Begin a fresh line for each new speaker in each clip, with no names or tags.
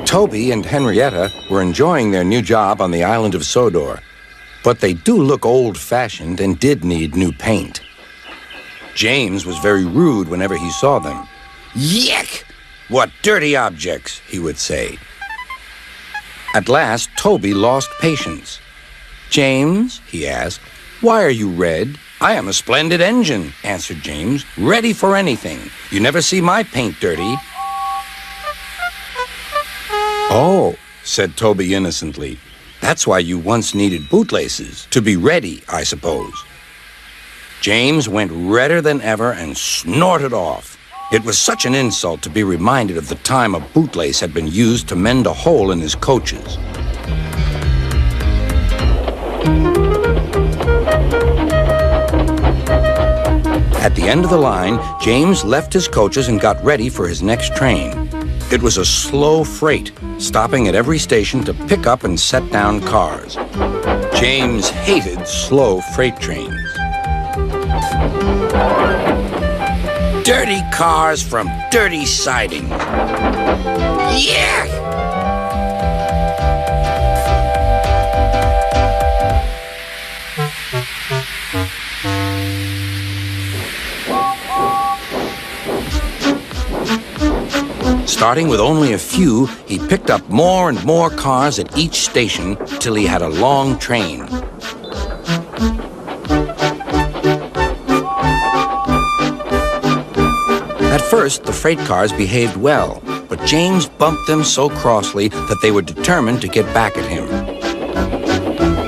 Toby and Henrietta were enjoying their new job on the island of Sodor, but they do look old-fashioned and did need new paint. James was very rude whenever he saw them. "Yuck! What dirty objects," he would say. At last, Toby lost patience. "James," he asked, "why are you red?" "I am a splendid engine," answered James, "ready for anything. You never see my paint dirty." "Oh," said Toby innocently, "that's why you once needed bootlaces, to be ready, I suppose." James went redder than ever and snorted off. It was such an insult to be reminded of the time a bootlace had been used to mend a hole in his coaches. At the end of the line, James left his coaches and got ready for his next train. It was a slow freight, stopping at every station to pick up and set down cars. James hated slow freight trains. Dirty cars from dirty sidings. Yeah! Starting with only a few, he picked up more and more cars at each station till he had a long train. At first, the freight cars behaved well, but James bumped them so crossly that they were determined to get back at him.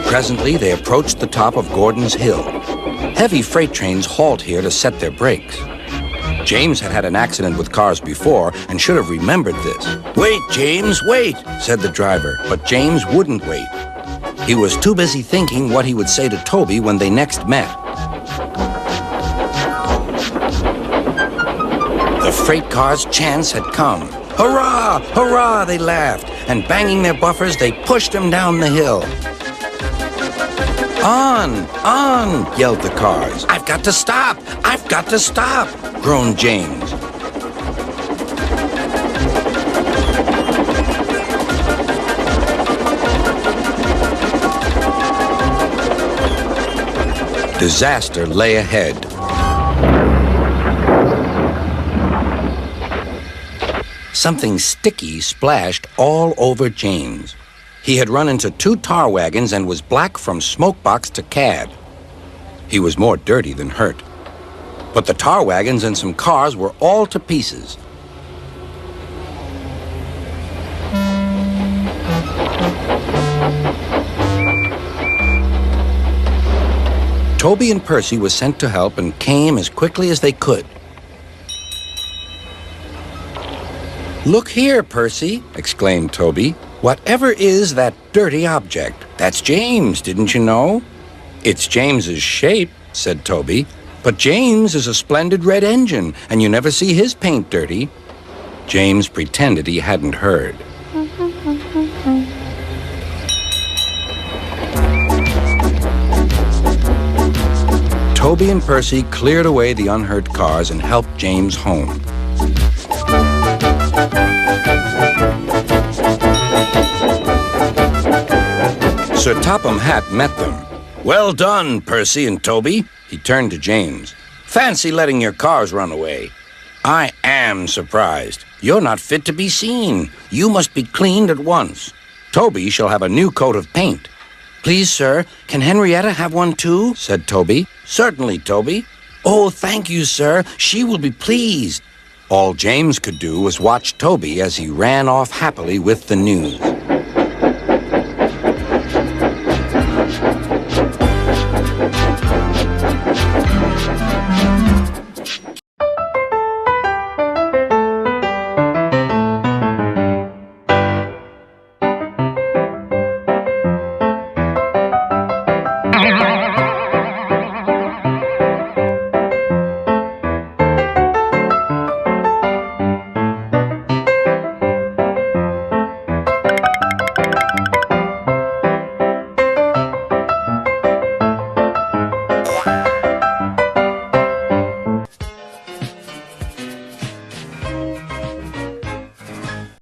Presently, they approached the top of Gordon's Hill. Heavy freight trains halt here to set their brakes. James had had an accident with cars before and should have remembered this. "Wait, James, wait," said the driver, but James wouldn't wait. He was too busy thinking what he would say to Toby when they next met. The freight car's chance had come. "Hurrah! Hurrah!" they laughed, and banging their buffers, they pushed him down the hill. "On! On!" yelled the cars. "I've got to stop! I've got to stop!" groaned James. Disaster lay ahead. Something sticky splashed all over James. He had run into 2 tar wagons and was black from smokebox to cab. He was more dirty than hurt. But the tar wagons and some cars were all to pieces. Toby and Percy were sent to help and came as quickly as they could. "Look here, Percy," exclaimed Toby. "Whatever is that dirty object? That's James, didn't you know?" "It's James's shape," said Toby. "But James is a splendid red engine, and you never see his paint dirty." James pretended he hadn't heard. Toby and Percy cleared away the unhurt cars and helped James home. Sir Topham Hatt met them. "Well done, Percy and Toby." He turned to James. "Fancy letting your cars run away." "I am surprised. You're not fit to be seen. You must be cleaned at once. Toby shall have a new coat of paint." "Please, sir, can Henrietta have one too?" said Toby. "Certainly, Toby." "Oh, thank you, sir. She will be pleased." All James could do was watch Toby as he ran off happily with the news.